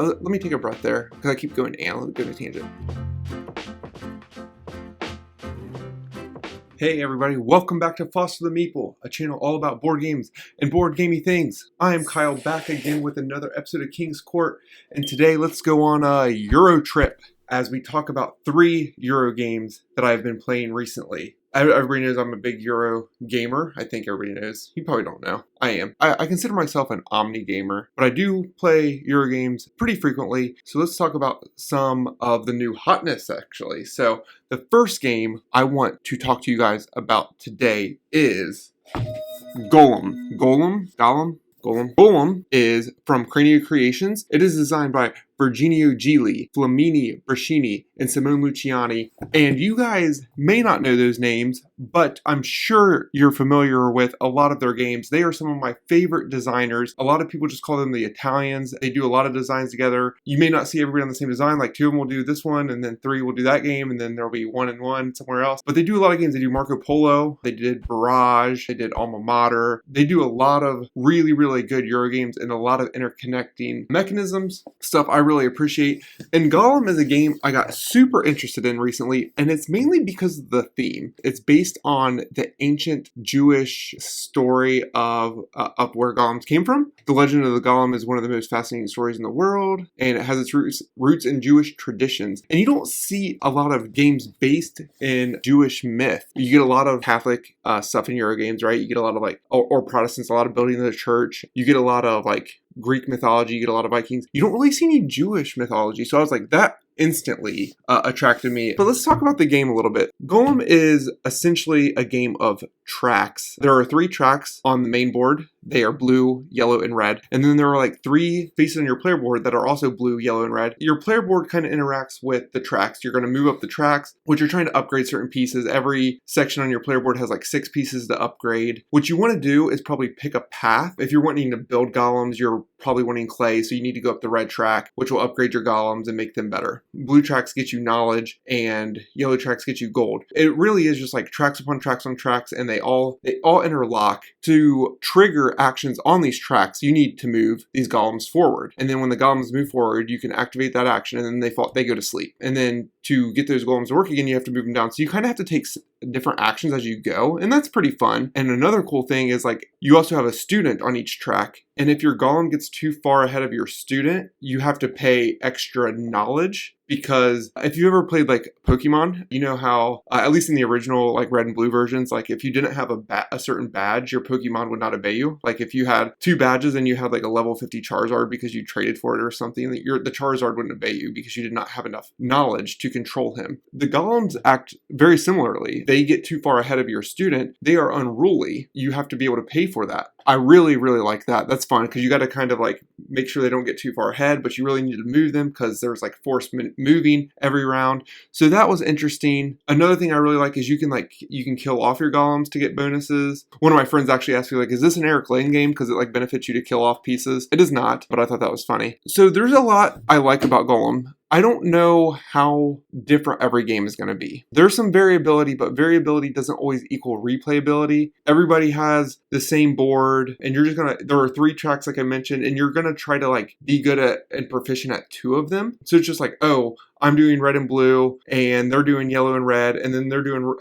let me take a breath there, because I keep going and let me go to tangent. Hey everybody, welcome back to Foster the Meeple, a channel all about board games and board gamey things. I am Kyle, back again with another episode of King's Court, and today let's go on a Euro trip as we talk about 3 Euro games that I've been playing recently. Everybody knows I'm a big Euro gamer. I think everybody knows. You probably don't know. I am. I consider myself an omni gamer, but I do play Euro games pretty frequently. So let's talk about some of the new hotness, actually. So the first game I want to talk to you guys about today is Golem. Golem is from Cryo Creations. It is designed by Virginio Gili, Flamini Brascini, and Simone Luciani. And you guys may not know those names, but I'm sure you're familiar with a lot of their games. They are some of my favorite designers. A lot of people just call them the Italians. They do a lot of designs together. You may not see everybody on the same design, like 2 of them will do this one, and then 3 will do that game, and then there'll be 1 and 1 somewhere else. But they do a lot of games. They do Marco Polo, they did Barrage, they did Alma Mater. They do a lot of really, really good Euro games and a lot of interconnecting mechanisms, stuff I really appreciate. And Golem is a game I got super interested in recently, and it's mainly because of the theme. It's based on the ancient Jewish story of where golems came from. The legend of the golem is one of the most fascinating stories in the world, and it has its roots in Jewish traditions. And you don't see a lot of games based in Jewish myth. You get a lot of Catholic stuff in Euro games, right? You get a lot of or Protestants, a lot of building the church. You get a lot of Greek mythology, you get a lot of Vikings. You don't really see any Jewish mythology. So I was like, that instantly attracted me. But let's talk about the game a little bit. Golem is essentially a game of tracks. There are 3 tracks on the main board. They are blue, yellow, and red. And then there are 3 faces on your player board that are also blue, yellow, and red. Your player board kind of interacts with the tracks. You're going to move up the tracks, which you're trying to upgrade certain pieces. Every section on your player board has 6 pieces to upgrade. What you want to do is probably pick a path. If you're wanting to build golems, you're probably wanting clay, so you need to go up the red track, which will upgrade your golems and make them better. Blue tracks get you knowledge, and yellow tracks get you gold. It really is just tracks upon tracks on tracks, and they all interlock. To trigger actions on these tracks, you need to move these golems forward. And then when the golems move forward, you can activate that action, and then they go to sleep. And then to get those golems to work again, you have to move them down. So you kind of have to take different actions as you go, and that's pretty fun. And another cool thing is you also have a student on each track, and if your golem gets too far ahead of your student, you have to pay extra knowledge. Because if you ever played Pokemon, you know how, at least in the original red and blue versions, if you didn't have a certain badge, your Pokemon would not obey you. If you had 2 badges and you had a level 50 Charizard because you traded for it or something, the Charizard wouldn't obey you because you did not have enough knowledge to control him. The golems act very similarly. They get too far ahead of your student, they are unruly. You have to be able to pay for that. I really, really like that. That's fun because you got to kind of make sure they don't get too far ahead, but you really need to move them because there's forced moving every round. So that was interesting. Another thing I really like is you can kill off your golems to get bonuses. One of my friends actually asked me is this an Eric Lane game because it benefits you to kill off pieces? It is not, but I thought that was funny. So there's a lot I like about Golem. I don't know how different every game is going to be. There's some variability, but variability doesn't always equal replayability. Everybody has the same board, and you're just there are 3 tracks like I mentioned, and you're going to try to be good at and proficient at 2 of them. So it's just oh, I'm doing red and blue, and they're doing yellow and red, and then they're doing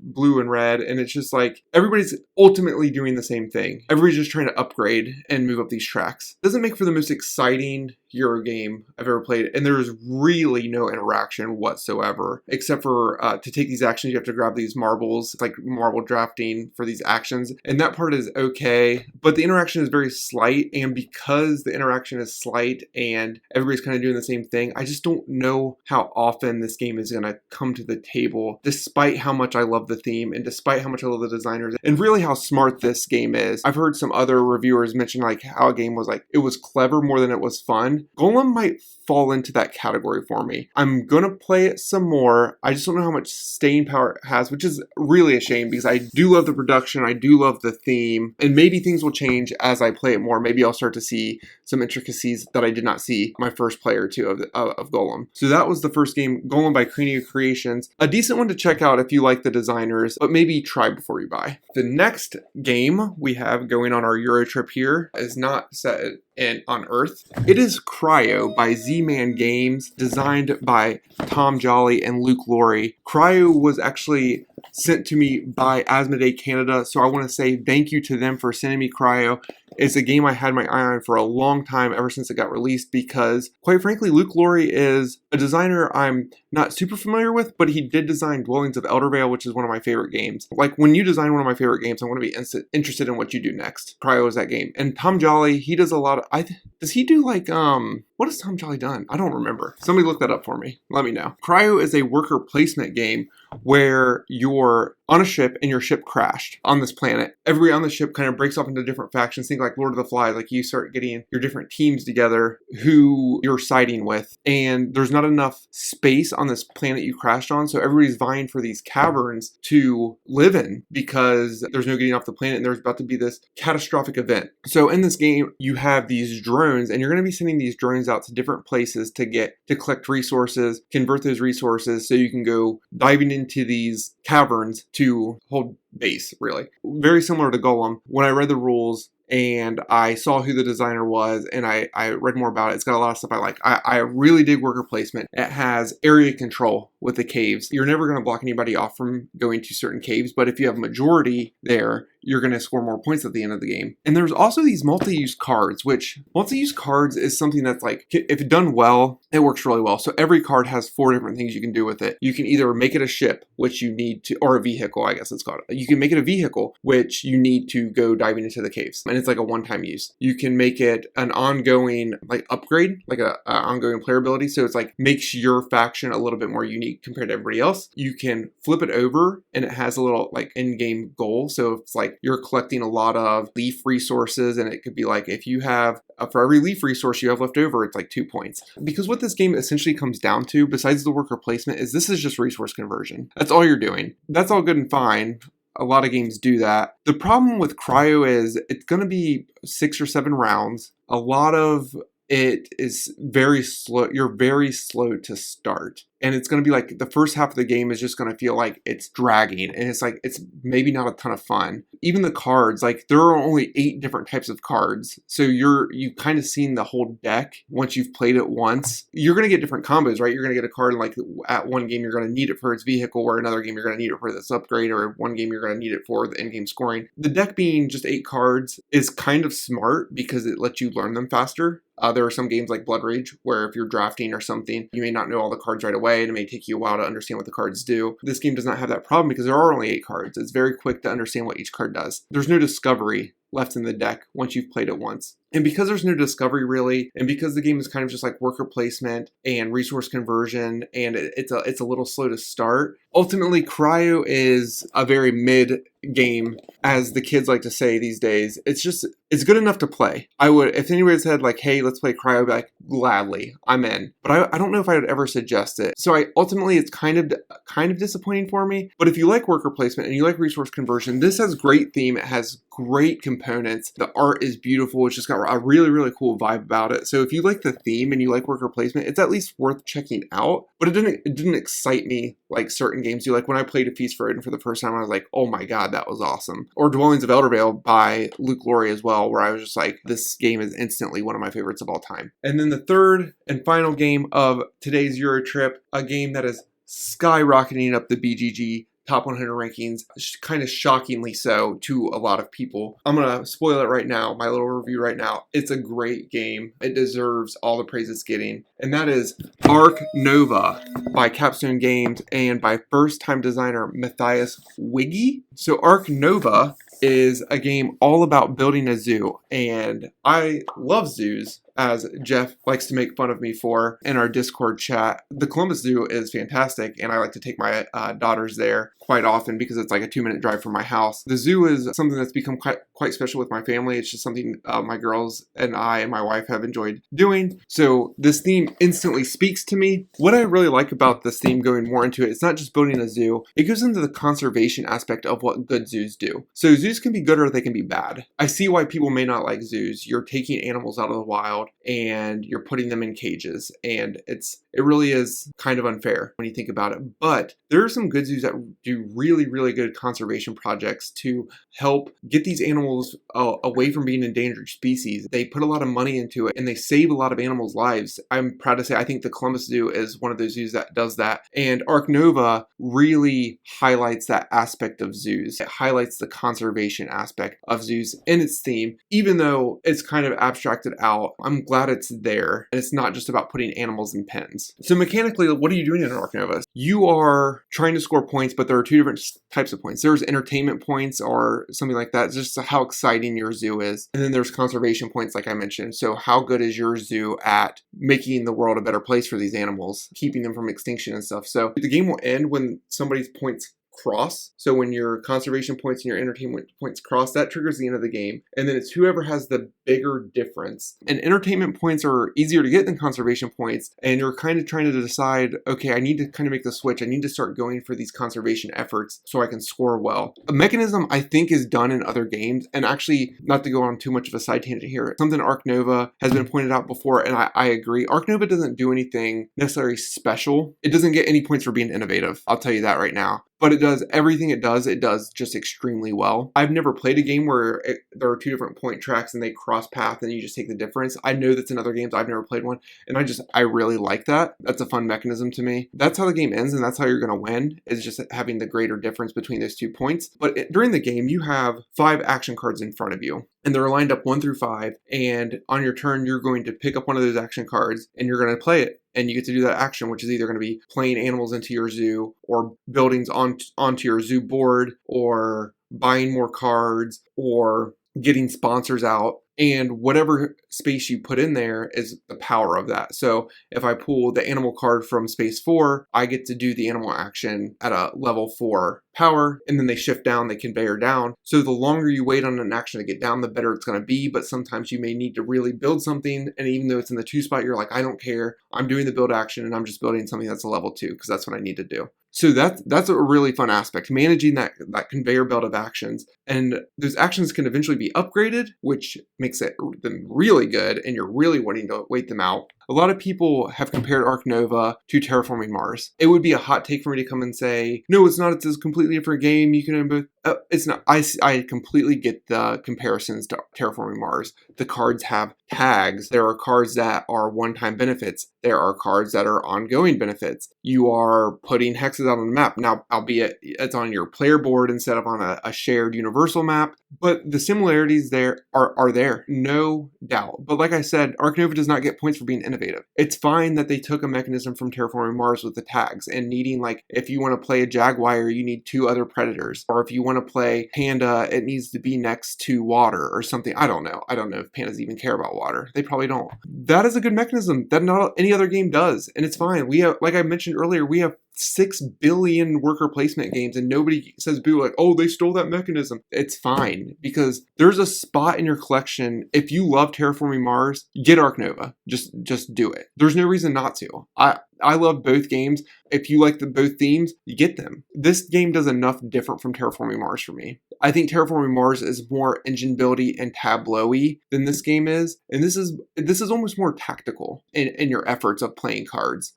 blue and red, and it's just everybody's ultimately doing the same thing. Everybody's just trying to upgrade and move up these tracks. Doesn't make for the most exciting Euro game I've ever played, and there's really no interaction whatsoever, except for to take these actions, you have to grab these marbles. It's marble drafting for these actions, and that part is okay, but the interaction is very slight, and because the interaction is slight and everybody's kind of doing the same thing, I just don't know how often this game is going to come to the table, despite how much I love the theme and despite how much I love the designers and really how smart this game is. I've heard some other reviewers mention how a game was it was clever more than it was fun. Golem might fall into that category for me. I'm gonna play it some more. I just don't know how much staying power it has, which is really a shame because I do love the production, I do love the theme, and maybe things will change as I play it more. Maybe I'll start to see some intricacies that I did not see my first play or two of Golem. So that was the first game, Golem by Cryo Creations. A decent one to check out if you like the designers, but maybe try before you buy. The next game we have going on our Euro trip here is not set on Earth. It is Cryo by Z-Man Games, designed by Tom Jolly and Luke Laurie. Cryo was actually sent to me by Asmodee Canada, so I want to say thank you to them for sending me Cryo. It's a game I had my eye on for a long time, ever since it got released, because, quite frankly, Luke Laurie is a designer I'm not super familiar with, but he did design Dwellings of Eldervale, which is one of my favorite games. Like, when you design one of my favorite games, I want to be interested in what you do next. Cryo is that game. And Tom Jolly, he does a lot of... does he do, like, what has Tom Jolly done? I don't remember. Somebody look that up for me. Let me know. Cryo is a worker placement game where you're on a ship and your ship crashed on this planet. Everybody on the ship kind of breaks off into different factions. Think like Lord of the Flies, like you start getting your different teams together who you're siding with. And there's not enough space on this planet you crashed on, so everybody's vying for these caverns to live in because there's no getting off the planet and there's about to be this catastrophic event. So in this game, you have these drones, and you're going to be sending these drones out to different places to collect resources, convert those resources so you can go diving into these caverns to hold base, really. Very similar to Golem. When I read the rules and I saw who the designer was and I read more about it, it's got a lot of stuff I like. I really dig worker placement. It has area control with the caves. You're never going to block anybody off from going to certain caves, but if you have majority there, you're going to score more points at the end of the game. And there's also these multi-use cards, which multi-use cards is something that's like, if done well, it works really well. So every card has 4 different things you can do with it. You can either make it a ship, which you need to, or a vehicle, I guess it's called. You can make it a vehicle, which you need to go diving into the caves. And it's like a one-time use. You can make it an ongoing like upgrade, like a ongoing player ability. So it's like makes your faction a little bit more unique compared to everybody else. You can flip it over and it has a little like in-game goal. So it's like you're collecting a lot of leaf resources, and it could be like if you have for every leaf resource you have left over, it's like 2 points. Because what this game essentially comes down to, besides the worker placement, is this is just resource conversion. That's all you're doing. That's all good and fine. A lot of games do that. The problem with Cryo is it's going to be 6 or 7 rounds. A lot of it is very slow. You're very slow to start. And it's going to be like the first half of the game is just going to feel like it's dragging. And it's like, it's maybe not a ton of fun. Even the cards, like there are only 8 different types of cards. So you kind of seen the whole deck once you've played it once. You're going to get different combos, right? You're going to get a card like at one game, you're going to need it for its vehicle, or another game, you're going to need it for this upgrade, or one game, you're going to need it for the in-game scoring. The deck being just 8 cards is kind of smart because it lets you learn them faster. There are some games like Blood Rage where if you're drafting or something, you may not know all the cards right away, and it may take you a while to understand what the cards do. This game does not have that problem because there are only 8 cards. It's very quick to understand what each card does. There's no discovery left in the deck once you've played it once. And because there's no discovery really, and because the game is kind of just like worker placement and resource conversion, and it's a little slow to start, ultimately Cryo is a very mid game, as the kids like to say these days. It's good enough to play. I would, if anybody said like, hey, let's play Cryo, I'd be like, gladly, I'm in. But I don't know if I would ever suggest it. So ultimately it's kind of disappointing for me. But if you like worker placement and you like resource conversion, this has great theme. It has great components. The art is beautiful. It's just got a really, really cool vibe about it. So if you like the theme and you like worker placement, it's at least worth checking out. But it didn't excite me like certain games do. Like when I played A Feast for Odin for the first time, I was like, oh my god, that was awesome. Or Dwellings of Eldervale by Luke Laurie as well, where I was just like, this game is instantly one of my favorites of all time. And then the third and final game of today's Euro trip, a game that is skyrocketing up the BGG top 100 rankings, kind of shockingly so to a lot of people. I'm going to spoil it right now, my little review right now. It's a great game. It deserves all the praise it's getting. And that is Ark Nova by Capstone Games and by first-time designer Matthias Wiggy. So Ark Nova is a game all about building a zoo. And I love zoos, as Jeff likes to make fun of me for in our Discord chat. The Columbus Zoo is fantastic, and I like to take my daughters there quite often because it's like a 2-minute drive from my house. The zoo is something that's become quite special with my family. It's just something my girls and I and my wife have enjoyed doing. So this theme instantly speaks to me. What I really like about this theme, going more into it, it's not just building a zoo. It goes into the conservation aspect of what good zoos do. So zoos can be good or they can be bad. I see why people may not like zoos. You're taking animals out of the wild. out and you're putting them in cages. And it really is kind of unfair when you think about it. But there are some good zoos that do really, really good conservation projects to help get these animals away from being endangered species. They put a lot of money into it and they save a lot of animals' lives. I'm proud to say I think the Columbus Zoo is one of those zoos that does that. And Ark Nova really highlights that aspect of zoos. It highlights the conservation aspect of zoos in its theme, even though it's kind of abstracted out. I'm glad it's there and it's not just about putting animals in pens. So mechanically, what are you doing in Ark Nova? You are trying to score points, but there are two different types of points. There's entertainment points or something like that. It's just how exciting your zoo is. And then there's conservation points, like I mentioned. So how good is your zoo at making the world a better place for these animals, keeping them from extinction and stuff. So the game will end when somebody's points cross. So when your conservation points and your entertainment points cross, that triggers the end of the game. And then it's whoever has the bigger difference. And entertainment points are easier to get than conservation points. And you're kind of trying to decide, okay, I need to kind of make the switch. I need to start going for these conservation efforts so I can score well. A mechanism I think is done in other games, and actually not to go on too much of a side tangent here, something Ark Nova has been pointed out before, and I agree. Ark Nova doesn't do anything necessarily special. It doesn't get any points for being innovative. I'll tell you that right now. But it does everything it does just extremely well. I've never played a game where there are two different point tracks and they cross path and you just take the difference. I know that's in other games. I've never played one. And I really like that. That's a fun mechanism to me. That's how the game ends and that's how you're going to win, is just having the greater difference between those 2 points. But during the game, you have 5 action cards in front of you. And they're lined up 1 through 5. And on your turn, you're going to pick up one of those action cards and you're going to play it. And you get to do that action, which is either going to be playing animals into your zoo or buildings onto your zoo board or buying more cards or getting sponsors out. And whatever space you put in there is the power of that. So if I pull the animal card from space 4, I get to do the animal action at a level 4 power, and then they shift down, they conveyor down. So the longer you wait on an action to get down, the better it's going to be. But sometimes you may need to really build something, and even though it's in the 2 spot, you're like, I don't care. I'm doing the build action, and I'm just building something that's a level 2 because that's what I need to do. So that's a really fun aspect, managing that conveyor belt of actions. And those actions can eventually be upgraded, which makes them really good, and you're really wanting to wait them out. A lot of people have compared Ark Nova to Terraforming Mars. It would be a hot take for me to come and say, no, it's not. It's a completely different game. You can both. It's not. I completely get the comparisons to Terraforming Mars. The cards have tags. There are cards that are one-time benefits. There are cards that are ongoing benefits. You are putting hexes out on the map. Now, albeit it's on your player board instead of on a shared universal map, but the similarities there are there, no doubt. But like I said, Ark Nova does not get points for being innovative. It's fine that they took a mechanism from Terraforming Mars with the tags and needing, like, if you want to play a jaguar, you need 2 other predators. Or if you want to play panda, it needs to be next to water or something. I don't know if pandas even care about water. They probably don't. That is a good mechanism that not any other game does. And it's fine. We have, like I mentioned earlier, we have 6 billion worker placement games and nobody says boo, like, oh, they stole that mechanism. It's fine because there's a spot in your collection. If you love Terraforming Mars, get Ark Nova. Just do it. There's no reason not to. I love both games. If you like both themes, you get them. This game does enough different from Terraforming Mars for me. I think Terraforming Mars is more engine buildy and tableau-y than this game is. And this is almost more tactical in your efforts of playing cards.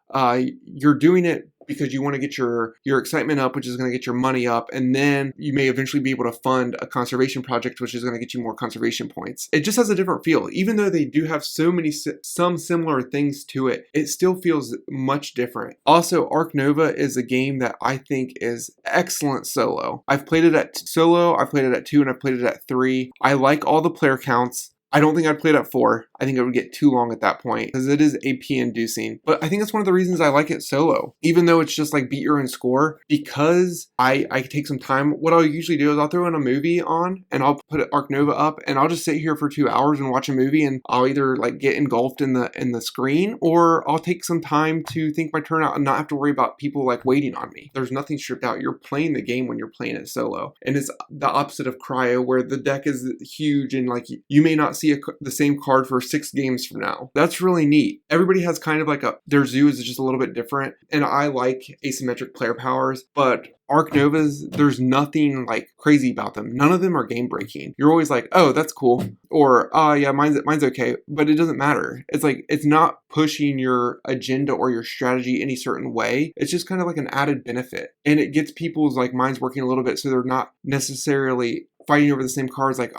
You're doing it because you want to get your excitement up, which is going to get your money up, and then you may eventually be able to fund a conservation project, which is going to get you more conservation points. It just has a different feel. Even though they do have some similar things to it, it still feels much different. Also, Ark Nova is a game that I think is excellent solo. I've played it at solo, I've played it at 2, and I've played it at 3. I like all the player counts. I don't think I'd play it at 4. I think it would get too long at that point because it is AP inducing. But I think that's one of the reasons I like it solo. Even though it's just like beat your own score, because I take some time. What I'll usually do is I'll throw in a movie on and I'll put Ark Nova up and I'll just sit here for 2 hours and watch a movie, and I'll either like get engulfed in the screen, or I'll take some time to think my turn out and not have to worry about people like waiting on me. There's nothing stripped out. You're playing the game when you're playing it solo. And it's the opposite of Cryo, where the deck is huge and like you may not see the same card for 6 games from now. That's really neat. Everybody has kind of like their zoo is just a little bit different, and I like asymmetric player powers, but Ark Novas, there's nothing like crazy about them. None of them are game breaking. You're always like, oh, that's cool. Or, oh yeah, mine's okay. But it doesn't matter. It's like, it's not pushing your agenda or your strategy any certain way. It's just kind of like an added benefit. And it gets people's like minds working a little bit so they're not necessarily fighting over the same cards like,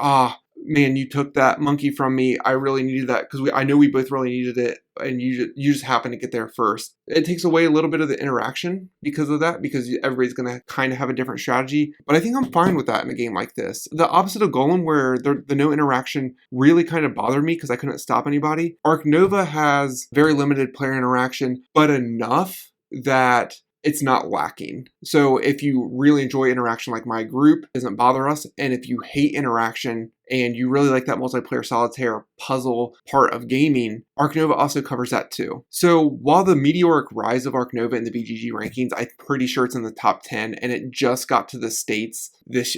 man, you took that monkey from me. I really needed that because I know we both really needed it, and you just happen to get there first. It takes away a little bit of the interaction because of that, because everybody's going to kind of have a different strategy. But I think I'm fine with that in a game like this. The opposite of Golem, where the no interaction really kind of bothered me because I couldn't stop anybody. Ark Nova has very limited player interaction, but enough that it's not lacking. So if you really enjoy interaction like my group, it doesn't bother us. And if you hate interaction and you really like that multiplayer solitaire puzzle part of gaming, Ark Nova also covers that too. So while the meteoric rise of Ark Nova in the BGG rankings, I'm pretty sure it's in the top 10, and it just got to the States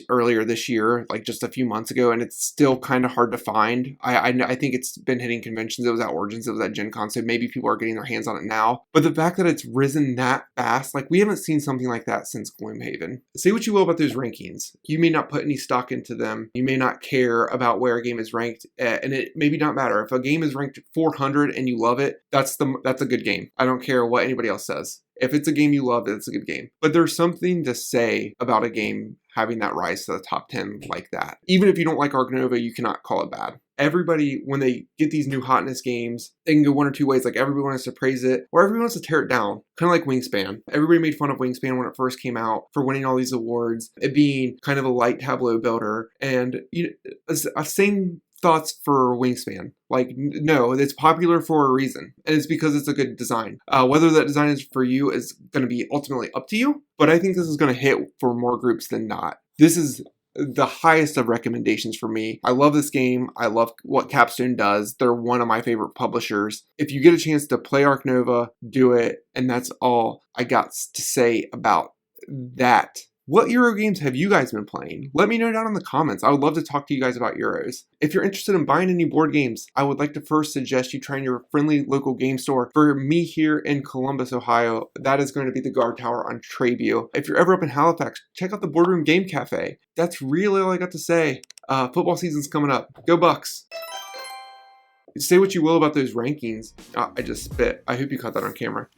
earlier this year, like just a few months ago, and it's still kind of hard to find. I think it's been hitting conventions. It was at Origins, it was at Gen Con, so maybe people are getting their hands on it now. But the fact that it's risen that fast, like we haven't seen something like that since Gloomhaven. Say what you will about those rankings. You may not put any stock into them. You may not care about where a game is ranked, and it maybe not matter. If a game is ranked 400 and you love it, that's a good game. I don't care what anybody else says. If it's a game you love, it's a good game. But there's something to say about a game having that rise to the top 10 like that. Even if you don't like Ark Nova, you cannot call it bad. Everybody, when they get these new hotness games, they can go one or two ways. Like everybody wants to praise it, or everybody wants to tear it down. Kind of like Wingspan. Everybody made fun of Wingspan when it first came out for winning all these awards, it being kind of a light tableau builder. And same thoughts for Wingspan. Like, no, it's popular for a reason, and it's because it's a good design. Whether that design is for you is going to be ultimately up to you, but I think this is going to hit for more groups than not. This is the highest of recommendations for me. I love this game. I love what Capstone does. They're one of my favorite publishers. If you get a chance to play Ark Nova, do it, and that's all I got to say about that. What Euro games have you guys been playing? Let me know down in the comments. I would love to talk to you guys about Euros. If you're interested in buying any board games, I would like to first suggest you trying your friendly local game store. For me here in Columbus, Ohio, that is going to be the Guard Tower on Trabue. If you're ever up in Halifax, check out the Boardroom Game Cafe. That's really all I got to say. Football season's coming up. Go Bucks! Say what you will about those rankings. I just spit. I hope you caught that on camera.